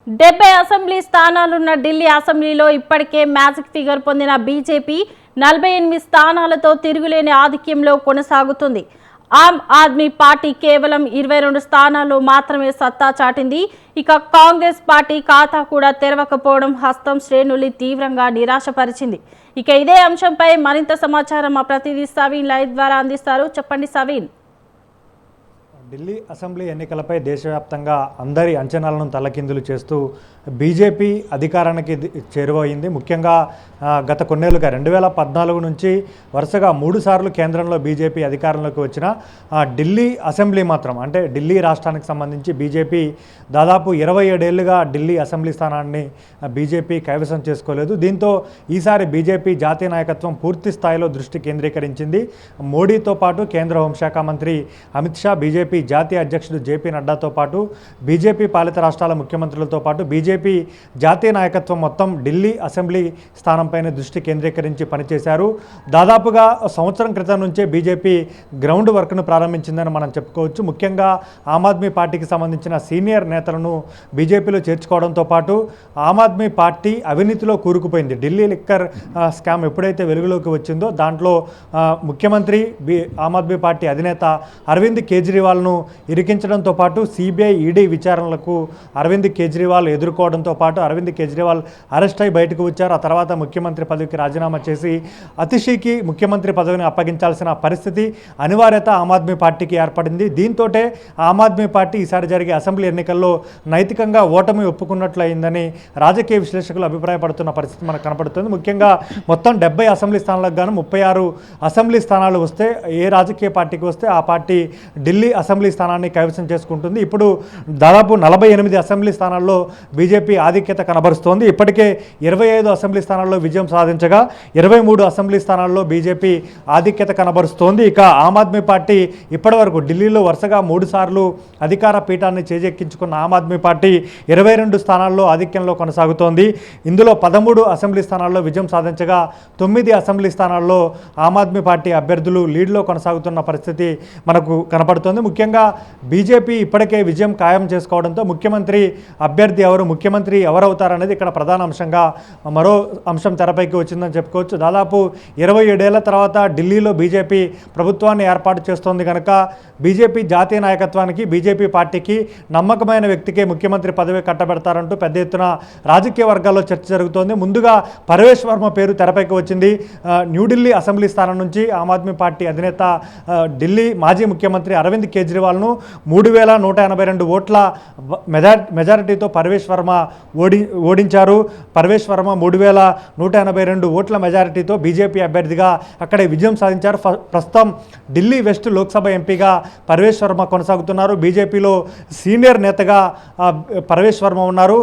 70 assembly స్థానాలున్న Delhi అసెంబ్లీలో ఇప్పటికే magic figure పొందిన బీజేపీ 48 స్థానాలతో తిరుగులేని ఆధిక్యంలో కొనసాగుతుంది. ఆమ్ ఆద్మీ పార్టీ కేవలం 22 స్థానాల్లో మాత్రమే సత్తా చాటింది. ఇక కాంగ్రెస్ పార్టీ ఖాతా కూడా తెరవకపోవడం హస్తం శ్రేణుల్ని తీవ్రంగా నిరాశపరిచింది. ఇక ఇదే అంశంపై మరింత సమాచారం మా ప్రతినిధి సవీన్ లైవ్ ద్వారా అందిస్తారు. చెప్పండి సవీన్. ఢిల్లీ అసెంబ్లీ ఎన్నికలపై దేశవ్యాప్తంగా అందరి అంచనాలను తలకిందులు చేస్తూ బీజేపీ అధికారానికి చేరువైంది. ముఖ్యంగా గత కొన్నేళ్లుగా 2014 నుంచి వరుసగా 3 సార్లు కేంద్రంలో బీజేపీ అధికారంలోకి వచ్చిన ఢిల్లీ అసెంబ్లీ మాత్రం అంటే ఢిల్లీ రాష్ట్రానికి సంబంధించి బీజేపీ దాదాపు 27 ఏళ్లుగా ఢిల్లీ అసెంబ్లీ స్థానాన్ని బీజేపీ కైవసం చేసుకోలేదు. దీంతో ఈసారి బీజేపీ జాతీయ నాయకత్వం పూర్తి స్థాయిలో దృష్టి కేంద్రీకరించింది. మోడీతో పాటు కేంద్ర హోంశాఖ మంత్రి అమిత్ షా, బీజేపీ జాతీయ అధ్యక్షుడు జేపీ నడ్డాతో పాటు బీజేపీ పాలిత రాష్ట్రాల ముఖ్యమంత్రులతో పాటు బీజేపీ జాతీయ నాయకత్వం మొత్తం ఢిల్లీ అసెంబ్లీ స్థానంపైన దృష్టి కేంద్రీకరించి పనిచేశారు. దాదాపుగా సంవత్సరం క్రితం నుంచే బీజేపీ గ్రౌండ్ వర్క్ను ప్రారంభించిందని మనం చెప్పుకోవచ్చు. ముఖ్యంగా ఆమ్ ఆద్మీ పార్టీకి సంబంధించిన సీనియర్ నేతలను బీజేపీలో చేర్చుకోవడంతో పాటు ఆమ్ ఆద్మీ పార్టీ అవినీతిలో కూరుకుపోయింది. ఢిల్లీ లిక్కర్ స్కామ్ ఎప్పుడైతే వెలుగులోకి వచ్చిందో దాంట్లో ముఖ్యమంత్రి ఆమ్ ఆద్మీ పార్టీ అధినేత అరవింద్ కేజ్రీవాల్ను ఇరికించడంతో పాటు సిబిఐ ఈడీ విచారణలకు అరవింద్ కేజ్రీవాల్ ఎదుర్కోవడంతో పాటు అరవింద్ కేజ్రీవాల్ అరెస్ట్ అయి బయటకు వచ్చారు. ఆ తర్వాత ముఖ్యమంత్రి పదవికి రాజీనామా చేసి అతిషికి ముఖ్యమంత్రి పదవిని అప్పగించాల్సిన పరిస్థితి అనివార్యత ఆమ్ ఆద్మీ పార్టీకి ఏర్పడింది. దీంతో ఆమ్ ఆద్మీ పార్టీ ఈసారి జరిగే అసెంబ్లీ ఎన్నికల్లో నైతికంగా ఓటమి ఒప్పుకున్నట్లు అయిందని రాజకీయ విశ్లేషకులు అభిప్రాయపడుతున్న పరిస్థితి మనకు కనపడుతుంది. ముఖ్యంగా మొత్తం 70 అసెంబ్లీ స్థానాలకు గాను 36 అసెంబ్లీ స్థానాలు వస్తే ఏ రాజకీయ పార్టీకి వస్తే ఆ పార్టీ ఢిల్లీ అసెంబ్లీ స్థానాన్ని కైవసం చేసుకుంటుంది. ఇప్పుడు దాదాపు 48 అసెంబ్లీ స్థానాల్లో బీజేపీ ఆధిక్యత కనబరుస్తోంది. ఇప్పటికే 25 అసెంబ్లీ స్థానాల్లో విజయం సాధించగా 23 అసెంబ్లీ స్థానాల్లో బీజేపీ ఆధిక్యత కనబరుస్తోంది. ఇక ఆమ్ ఆద్మీ పార్టీ ఇప్పటివరకు ఢిల్లీలో వరుసగా 3 సార్లు అధికార పీఠాన్ని చేజెక్కించుకున్న ఆమ్ ఆద్మీ పార్టీ 22 స్థానాల్లో ఆధిక్యంలో కొనసాగుతోంది. ఇందులో 13 అసెంబ్లీ స్థానాల్లో విజయం సాధించగా 9 అసెంబ్లీ స్థానాల్లో ఆమ్ ఆద్మీ పార్టీ అభ్యర్థులు లీడ్లో కొనసాగుతున్న పరిస్థితి మనకు కనపడుతోంది. ముఖ్యంగా బీజేపీ ఇప్పటికే విజయం ఖాయం చేసుకోవడంతో ముఖ్యమంత్రి అభ్యర్థి ముఖ్యమంత్రి ఎవరవుతారనేది ఇక్కడ ప్రధాన అంశంగా మరో అంశం తెరపైకి వచ్చిందని చెప్పుకోవచ్చు. దాదాపు 27 ఏళ్ల తర్వాత ఢిల్లీలో బీజేపీ ప్రభుత్వాన్ని ఏర్పాటు చేస్తోంది కనుక బీజేపీ జాతీయ నాయకత్వానికి బీజేపీ పార్టీకి నమ్మకమైన వ్యక్తికే ముఖ్యమంత్రి పదవి కట్టబెడతారంటూ పెద్ద ఎత్తున రాజకీయ వర్గాల్లో చర్చ జరుగుతోంది. ముందుగా పరవేష్ వర్మ పేరు తెరపైకి వచ్చింది. న్యూఢిల్లీ అసెంబ్లీ స్థానం నుంచి ఆమ్ ఆద్మీ పార్టీ అధినేత ఢిల్లీ మాజీ ముఖ్యమంత్రి అరవింద్ కేజ్రీవాల్ను 3182 ఓట్ల మెజారిటీతో పరవేష్ వర్మ ఓడించారు. పరవేష్ వర్మ 3182 ఓట్ల మెజారిటీతో బీజేపీ అభ్యర్థిగా అక్కడే విజయం సాధించారు. ప్రస్తుతం ఢిల్లీ వెస్ట్ లోక్సభ ఎంపీగా పరవేష్ వర్మ కొనసాగుతున్నారు. బీజేపీలో సీనియర్ నేతగా పరవేష్ వర్మ ఉన్నారు.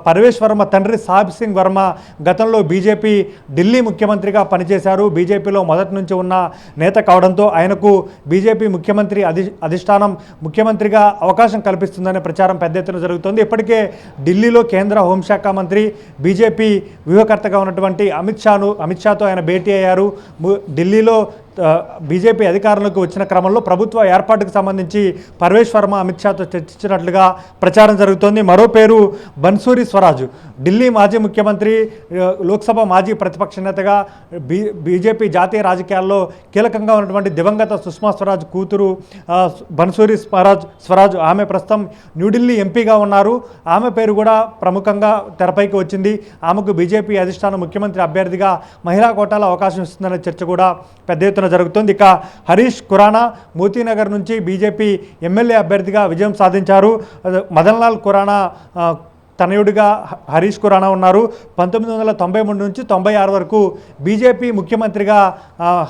పరవేష్ వర్మ తండ్రి సాహిబ్ సింగ్ వర్మ గతంలో బీజేపీ ఢిల్లీ ముఖ్యమంత్రిగా పనిచేశారు. బీజేపీలో మొదటి నుంచి ఉన్న నేత కావడంతో ఆయనకు బీజేపీ ముఖ్యమంత్రి అధిష్టానం ముఖ్యమంత్రిగా అవకాశం కల్పిస్తుందనే ప్రచారం పెద్ద ఎత్తున జరుగుతోంది. ఇప్పటికే ఢిల్లీలో కేంద్ర హోంశాఖ మంత్రి బీజేపీ వ్యూహకర్తగా ఉన్నటువంటి అమిత్ షాతో ఆయన భేటీ అయ్యారు. ఢిల్లీలో బీజేపీ అధికారంలోకి వచ్చిన క్రమంలో ప్రభుత్వ ఏర్పాటుకు సంబంధించి పరవేష్ వర్మ అమిత్ షాతో చర్చించినట్లుగా ప్రచారం జరుగుతోంది. మరో పేరు బన్సూరి స్వరాజ్, ఢిల్లీ మాజీ ముఖ్యమంత్రి, లోక్సభ మాజీ ప్రతిపక్ష నేతగా బీజేపీ జాతీయ రాజకీయాల్లో కీలకంగా ఉన్నటువంటి దివంగత సుష్మా స్వరాజ్ కూతురు బన్సూరి స్వరాజ్ ఆమె ప్రస్తుతం న్యూఢిల్లీ ఎంపీగా ఉన్నారు. ఆమె పేరు కూడా ప్రముఖంగా తెరపైకి వచ్చింది. ఆమెకు బీజేపీ అధిష్టానం ముఖ్యమంత్రి అభ్యర్థిగా మహిళా కోటాలో అవకాశం ఇస్తుందనే చర్చ కూడా పెద్ద ఎత్తున జరుగుతుంది. ఇక హరీష్ ఖురానా మోతీనగర్ నుంచి బీజేపీ ఎమ్మెల్యే అభ్యర్థిగా విజయం సాధించారు. మదన్ లాల్ ఖురానా తనయుడిగా హరీష్ ఖురానా ఉన్నారు. 1993 నుంచి 96 వరకు బీజేపీ ముఖ్యమంత్రిగా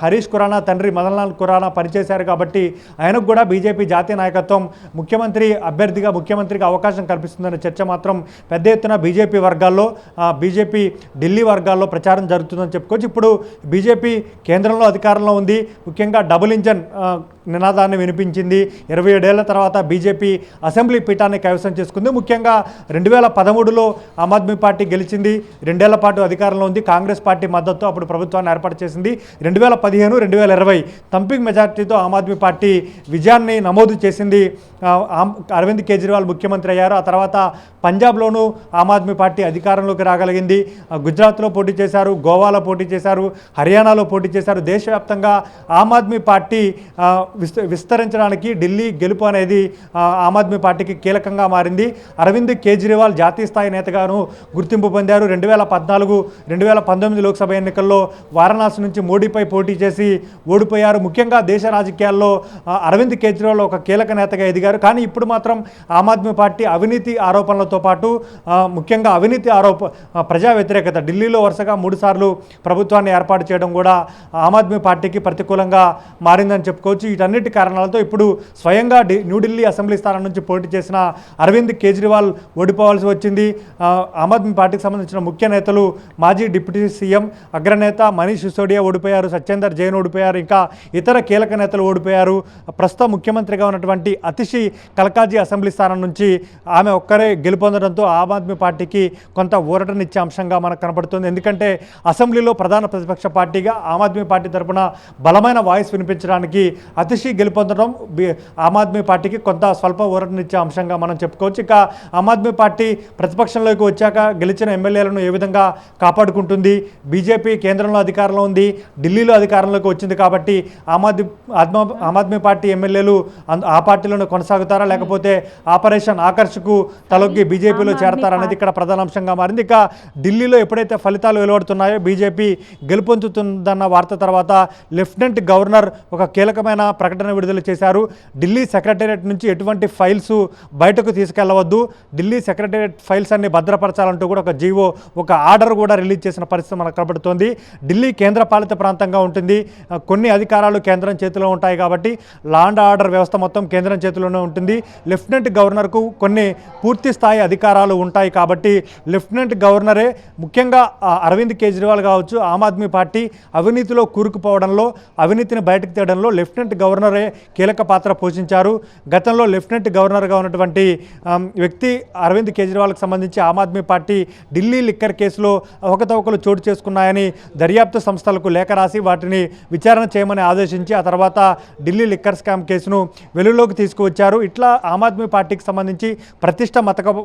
హరీష్ ఖురానా తండ్రి మదన్ లాల్ ఖురానా పనిచేశారు. కాబట్టి ఆయనకు కూడా బీజేపీ జాతీయ నాయకత్వం ముఖ్యమంత్రిగా అవకాశం కల్పిస్తుందనే చర్చ మాత్రం పెద్ద ఎత్తున బీజేపీ వర్గాల్లో బీజేపీ ఢిల్లీ వర్గాల్లో ప్రచారం జరుగుతుందని చెప్పుకోవచ్చు. ఇప్పుడు బీజేపీ కేంద్రంలో అధికారంలో ఉంది. ముఖ్యంగా డబుల్ ఇంజన్ నినాదాన్ని వినిపించింది. 27 ఏళ్ల తర్వాత బీజేపీ అసెంబ్లీ పీఠాన్ని కైవసం చేసుకుంది. ముఖ్యంగా 2013లో ఆమ్ ఆద్మీ పార్టీ గెలిచింది. 2 ఏళ్ల పాటు అధికారంలో ఉంది. కాంగ్రెస్ పార్టీ మద్దతు అప్పుడు ప్రభుత్వాన్ని ఏర్పాటు చేసింది. 2015, 2020 థంపింగ్ మెజార్టీతో ఆమ్ ఆద్మీ పార్టీ విజయాన్ని నమోదు చేసింది. అరవింద్ కేజ్రీవాల్ ముఖ్యమంత్రి అయ్యారు. ఆ తర్వాత పంజాబ్లోనూ ఆమ్ ఆద్మీ పార్టీ అధికారంలోకి రాగలిగింది. గుజరాత్లో పోటీ చేశారు, గోవాలో పోటీ చేశారు, హర్యానాలో పోటీ చేశారు. దేశవ్యాప్తంగా ఆమ్ ఆద్మీ పార్టీ విస్తరించడానికి ఢిల్లీ గెలుపు అనేది ఆమ్ ఆద్మీ పార్టీకి కీలకంగా మారింది. అరవింద్ కేజ్రీవాల్ జాతీయ స్థాయి నేతగాను గుర్తింపు పొందారు. 2014, 2019 లోక్సభ ఎన్నికల్లో వారణాసి నుంచి మోడీపై పోటీ చేసి ఓడిపోయారు. ముఖ్యంగా దేశ రాజకీయాల్లో అరవింద్ కేజ్రీవాల్ ఒక కీలక నేతగా ఎదిగారు. కానీ ఇప్పుడు మాత్రం ఆమ్ ఆద్మీ పార్టీ అవినీతి ఆరోపణలతో పాటు ముఖ్యంగా ప్రజా వ్యతిరేకత, ఢిల్లీలో వరుసగా 3 సార్లు ప్రభుత్వాన్ని ఏర్పాటు చేయడం కూడా ఆమ్ ఆద్మీ పార్టీకి ప్రతికూలంగా మారిందని చెప్పుకోవచ్చు. వీటన్నిటి కారణాలతో ఇప్పుడు స్వయంగా న్యూఢిల్లీ అసెంబ్లీ స్థానం నుంచి పోటీ చేసిన అరవింద్ కేజ్రీవాల్ ఓడిపోవాల్సి వచ్చింది. ఆమ్ ఆద్మీ పార్టీకి సంబంధించిన ముఖ్య నేతలు మాజీ డిప్యూటీ సీఎం అగ్రనేత మనీష్ సిసోడియా ఓడిపోయారు, సత్యేందర్ జైన్ ఓడిపోయారు, ఇంకా ఇతర కీలక నేతలు ఓడిపోయారు. ప్రస్తుత ముఖ్యమంత్రిగా ఉన్నటువంటి అతిషి కల్కాజీ అసెంబ్లీ స్థానం నుంచి ఆమె ఒక్కరే గెలుపొందడంతో ఆమ్ ఆద్మీ పార్టీకి కొంత ఊరటనిచ్చే అంశంగా మనకు కనబడుతుంది. ఎందుకంటే అసెంబ్లీలో ప్రధాన ప్రతిపక్ష పార్టీగా ఆమ్ ఆద్మీ పార్టీ తరఫున బలమైన వాయిస్ వినిపించడానికి అతిషి గెలుపొందడం ఆమ్ ఆద్మీ పార్టీకి కొంత స్వల్ప ఊరటనిచ్చే అంశంగా మనం చెప్పుకోవచ్చు. ఇక ఆమ్ ఆద్మీ పార్టీ ప్రతిపక్షంలోకి వచ్చాక గెలిచిన ఎమ్మెల్యేలను ఏ విధంగా కాపాడుకుంటుంది? బీజేపీ కేంద్రంలో అధికారంలో ఉంది, ఢిల్లీలో అధికారంలోకి వచ్చింది కాబట్టి ఆమ్ ఆద్మీ పార్టీ ఎమ్మెల్యేలు ఆ పార్టీలోనే కొనసాగుతారా, లేకపోతే ఆపరేషన్ ఆకర్షకు తలొగ్గి బీజేపీలో చేరతారా అనేది ఇక్కడ ప్రధాన అంశంగా మారింది. ఇక ఢిల్లీలో ఎప్పుడైతే ఫలితాలు వెలువడుతున్నాయో బీజేపీ గెలుపొందుతుందన్న వార్త తర్వాత లెఫ్టినెంట్ గవర్నర్ ఒక కీలకమైన ప్రకటన విడుదల చేశారు. ఢిల్లీ సెక్రటేరియట్ నుంచి ఎటువంటి ఫైల్స్ బయటకు తీసుకెళ్లవద్దు, ఢిల్లీ సెక్రటేరియట్ ఫైల్స్ అన్ని భద్రపరచాలంటూ కూడా ఒక జీవో, ఒక ఆర్డర్ కూడా రిలీజ్ చేసిన పరిస్థితి మనకు కనబడుతోంది. ఢిల్లీ కేంద్రపాలిత ప్రాంతంగా ఉంటుంది, కొన్ని అధికారాలు కేంద్రం చేతిలో ఉంటాయి కాబట్టి లా అండ్ ఆర్డర్ వ్యవస్థ మొత్తం కేంద్రం చేతిలోనే ఉంటుంది. లెఫ్టినెంట్ గవర్నర్కు కొన్ని పూర్తి స్థాయి అధికారాలు ఉంటాయి కాబట్టి లెఫ్టినెంట్ గవర్నరే ముఖ్యంగా అరవింద్ కేజ్రీవాల్ కావచ్చు, ఆమ్ ఆద్మీ పార్టీ అవినీతిలో కూరుకుపోవడంలో, అవినీతిని బయటకు తీయడంలో లెఫ్టినెంట్ గవర్నరే కీలక పాత్ర పోషించారు. గతంలో లెఫ్టినెంట్ గవర్నర్గా ఉన్నటువంటి వ్యక్తి అరవింద్ కేజ్రీవాల్కి సంబంధించి ఆమ్ ఆద్మీ పార్టీ ఢిల్లీ లిక్కర్ కేసులో అవకతవకలు చోటు చేసుకున్నాయని దర్యాప్తు సంస్థలకు లేఖ రాసి వాటిని విచారణ చేయమని ఆదేశించి ఆ తర్వాత ఢిల్లీ లిక్కర్ స్కామ్ కేసును వెలుగులోకి తీసుకువచ్చారు. ఇట్లా ఆమ్ ఆద్మీ పార్టీకి సంబంధించి ప్రతిష్ట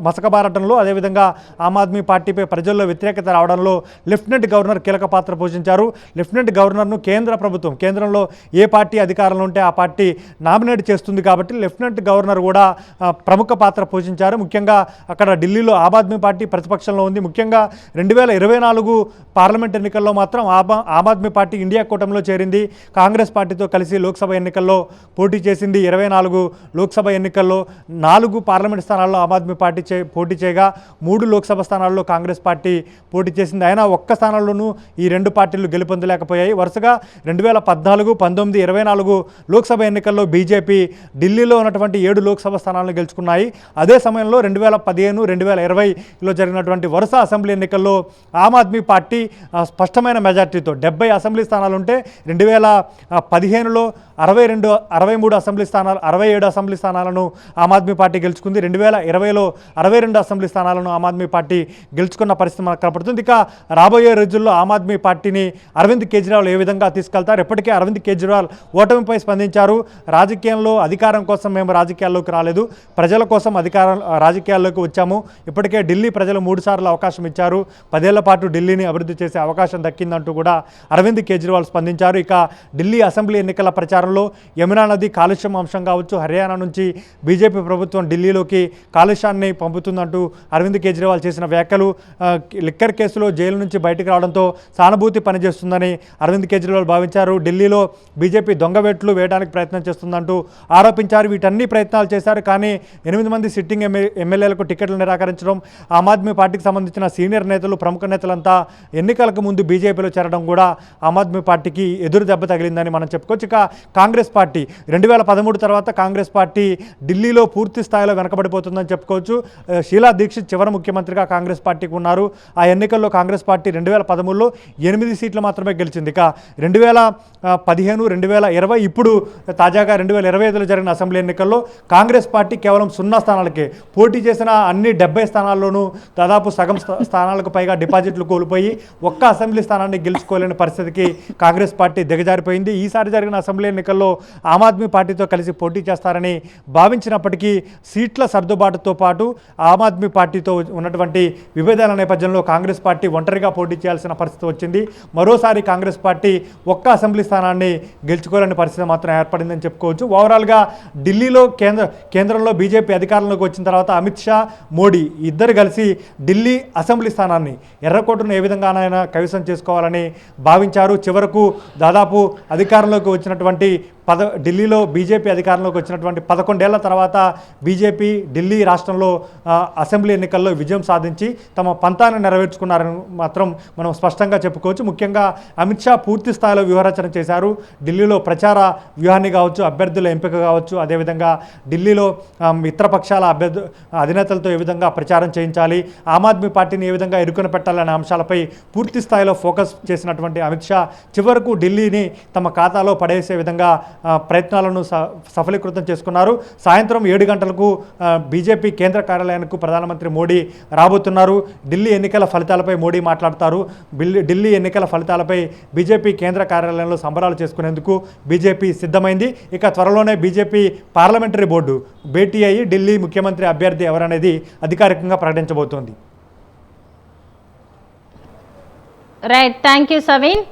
మసకబారటంలో, అదేవిధంగా ఆమ్ ఆద్మీ పార్టీపై ప్రజల్లో వ్యతిరేకత రావడంలో లెఫ్టినెంట్ గవర్నర్ కీలక పాత్ర పోషించారు. లెఫ్టినెంట్ గవర్నర్ను కేంద్ర ప్రభుత్వం, కేంద్రంలో ఏ పార్టీ అధికారంలో ఉంటే ఆ పార్టీ నామినేట్ చేస్తుంది కాబట్టి లెఫ్టినెంట్ గవర్నర్ కూడా ప్రముఖ పాత్ర పోషించారు. ముఖ్యంగా అక్కడ ఢిల్లీలో ఆమ్ ఆద్మీ పార్టీ ప్రతిపక్షంలో ఉంది. ముఖ్యంగా 2024 పార్లమెంట్ ఎన్నికల్లో మాత్రం ఆమ్ ఆద్మీ పార్టీ ఇండియా కూటమిలో చేరింది. కాంగ్రెస్ పార్టీతో కలిసి లోక్సభ ఎన్నికల్లో పోటీ చేసింది. 24 లోక్సభ ఎన్నికల్లో 4 పార్లమెంట్ స్థానాల్లో ఆమ్ ఆద్మీ పార్టీ పోటీ చేయగా 3 లోక్సభ స్థానాల్లో కాంగ్రెస్ పార్టీ పోటీ చేసింది. అయినా ఒక్క స్థానంలోనూ ఈ 2 పార్టీలు గెలుపొందలేకపోయాయి. వరుసగా 2014, 19, 24 లోక్సభ ఎన్నికల్లో బీజేపీ ఢిల్లీలో ఉన్నటువంటి 7 లోక్సభ స్థానాలను గెలుచుకున్నాయి. అదే సమయంలో 2015, 2020లో జరిగినటువంటి వరుస అసెంబ్లీ ఎన్నికల్లో ఆమ్ ఆద్మీ పార్టీ స్పష్టమైన మెజార్టీతో 70 అసెంబ్లీ స్థానాలు ఉంటే 2015లో 63 అసెంబ్లీ స్థానాలు, 67 అసెంబ్లీ స్థానాలను ఆమ్ ఆద్మీ పార్టీ గెలుచుకుంది. 2020లో 62 అసెంబ్లీ స్థానాలను ఆమ్ ఆద్మీ పార్టీ గెలుచుకున్న పరిస్థితి మనకు కనపడుతుంది. ఇక రాబోయే రోజుల్లో ఆమ్ ఆద్మీ పార్టీని అరవింద్ కేజ్రీవాల్ ఏ విధంగా తీసుకెళ్తారు? ఇప్పటికే అరవింద్ కేజ్రీవాల్ ఓటమిపై స్పందించారు. రాజకీయంలో అధికారం కోసం మేము రాజకీయాల్లోకి రాలేదు, ప్రజల కోసం రాజకీయాల్లోకి వచ్చాము. ఇప్పటికే ఢిల్లీ ప్రజలు 3 సార్లు అవకాశం ఇచ్చారు, 10 ఏళ్ల పాటు ఢిల్లీని అభివృద్ధి చేసే అవకాశం దక్కిందంటూ కూడా అరవింద్ కేజ్రీవాల్ స్పందించారు. ఇక ఢిల్లీ అసెంబ్లీ ఎన్నికల ప్రచారంలో యమునా నది కాలుష్యం అంశం కావచ్చు, హర్యానా నుంచి బీజేపీ ప్రభుత్వం ఢిల్లీలోకి కాలుష్యాన్ని పంపుతుందంటూ అరవింద్ కేజ్రీవాల్ చేసిన వ్యాఖ్యలు, లిక్కర్ కేసులో జైలు నుంచి బయటకు రావడంతో సానుభూతి పనిచేస్తుందని అరవింద్ కేజ్రీవాల్ భావించారు. ఢిల్లీలో బీజేపీ దొంగవేట్లు వేయడానికి ప్రయత్నం చేస్తుందంటూ ఆరోపించారు. వీటన్ని ప్రయత్నాలు చేశారు, కానీ 8 మంది సిట్టింగ్ ఎమ్మెల్యేలకు టికెట్లు నిరాకరించడం, ఆమ్ ఆద్మీ పార్టీకి సంబంధించిన సీనియర్ నేతలు, ప్రముఖ నేతలంతా ఎన్నికలకు ముందు బీజేపీలో చేరడం కూడా ఆమ్ ఆద్మీ పార్టీకి ఎదురు దెబ్బ తగిలిందని మనం చెప్పుకోవచ్చు. ఇక కాంగ్రెస్ పార్టీ 2013 తర్వాత కాంగ్రెస్ పార్టీ ఢిల్లీలో పూర్తి స్థాయిలో వెనకబడిపోతుందని చెప్పుకోవచ్చు. షీలా దీక్షిత్ చివరి ముఖ్యమంత్రిగా కాంగ్రెస్ పార్టీకి ఉన్నారు. ఆ ఎన్నికల్లో కాంగ్రెస్ పార్టీ 2013లో 8 సీట్లు మాత్రమే గెలిచింది. ఇక 2015, 2020 ఇప్పుడు తాజాగా 2025లో జరిగిన అసెంబ్లీ ఎన్నికల్లో కాంగ్రెస్ పార్టీ కేవలం 0 స్థానాలకే పోటీ చేసిన అన్ని 70 స్థానాల్లోనూ దాదాపు సగం స్థానాలకు పైగా డిపాజిట్లు కోల్పోయి ఒక్క అసెంబ్లీ స్థానాన్ని గెలుచుకోలేని పరిస్థితికి కాంగ్రెస్ పార్టీ దిగజారిపోయింది. ఈసారి జరిగిన అసెంబ్లీ ఎన్నికల్లో ఆమ్ ఆద్మీ పార్టీతో కలిసి పోటీ చేస్తారని భావించినప్పటికీ సీట్ల సర్దుబాటుతో పాటు ఆమ్ ఆద్మీ పార్టీతో ఉన్నటువంటి విభేదాల నేపథ్యంలో కాంగ్రెస్ పార్టీ ఒంటరిగా పోటీ చేయాల్సిన పరిస్థితి వచ్చింది. మరోసారి కాంగ్రెస్ పార్టీ ఒక్క అసెంబ్లీ స్థానాన్ని గెలుచుకోలేని పరిస్థితి మాత్రం ఏర్పడిందని చెప్పుకోవచ్చు. ఓవరాల్గా ఢిల్లీలో కేంద్రంలో బీజేపీ అధికారంలోకి వచ్చిన తర్వాత అమిత్ షా, మోడీ ఇద్దరు కలిసి ఢిల్లీ అసెంబ్లీ స్థానాన్ని ఎర్రకోటను ఏ విధంగానైనా కైవసం చేసుకోవాలని భావించారు. చివరకు దాదాపు అధికారంలోకి వచ్చినటువంటి ఢిల్లీలో బీజేపీ అధికారంలోకి వచ్చినటువంటి 11 ఏళ్ల తర్వాత బీజేపీ ఢిల్లీ రాష్ట్రంలో అసెంబ్లీ ఎన్నికల్లో విజయం సాధించి తమ పంతాన్ని నెరవేర్చుకున్నారని మాత్రం మనం స్పష్టంగా చెప్పుకోవచ్చు. ముఖ్యంగా అమిత్ షా పూర్తి స్థాయిలో వ్యూహరచన చేశారు. ఢిల్లీలో ప్రచార వ్యూహాన్ని కావచ్చు, అభ్యర్థుల ఎంపిక కావచ్చు, అదేవిధంగా ఢిల్లీలో మిత్రపక్షాల అధినేతలతో ఏ విధంగా ప్రచారం చేయించాలి, ఆమ్ ఆద్మీ పార్టీని ఏ విధంగా ఇరుకున పెట్టాలనే అంశాలపై పూర్తి స్థాయిలో ఫోకస్ చేసినటువంటి అమిత్ షా చివరకు ఢిల్లీని తమ ఖాతాలో పడేసే విధంగా ప్రయత్నాలను సఫలీకృతం చేసుకున్నారు. సాయంత్రం 7 గంటలకు బీజేపీ కేంద్ర కార్యాలయానికి ప్రధానమంత్రి మోడీ రాబోతున్నారు. ఢిల్లీ ఎన్నికల ఫలితాలపై మోడీ మాట్లాడతారు. ఢిల్లీ ఎన్నికల ఫలితాలపై బీజేపీ కేంద్ర కార్యాలయంలో సంబరాలు చేసుకునేందుకు బీజేపీ సిద్ధమైంది. ఇక త్వరలోనే బీజేపీ పార్లమెంటరీ బోర్డు భేటీ అయ్యి ఢిల్లీ ముఖ్యమంత్రి అభ్యర్థి ఎవరనేది అధికారికంగా ప్రకటించబోతోంది. Right, thank you Saveen.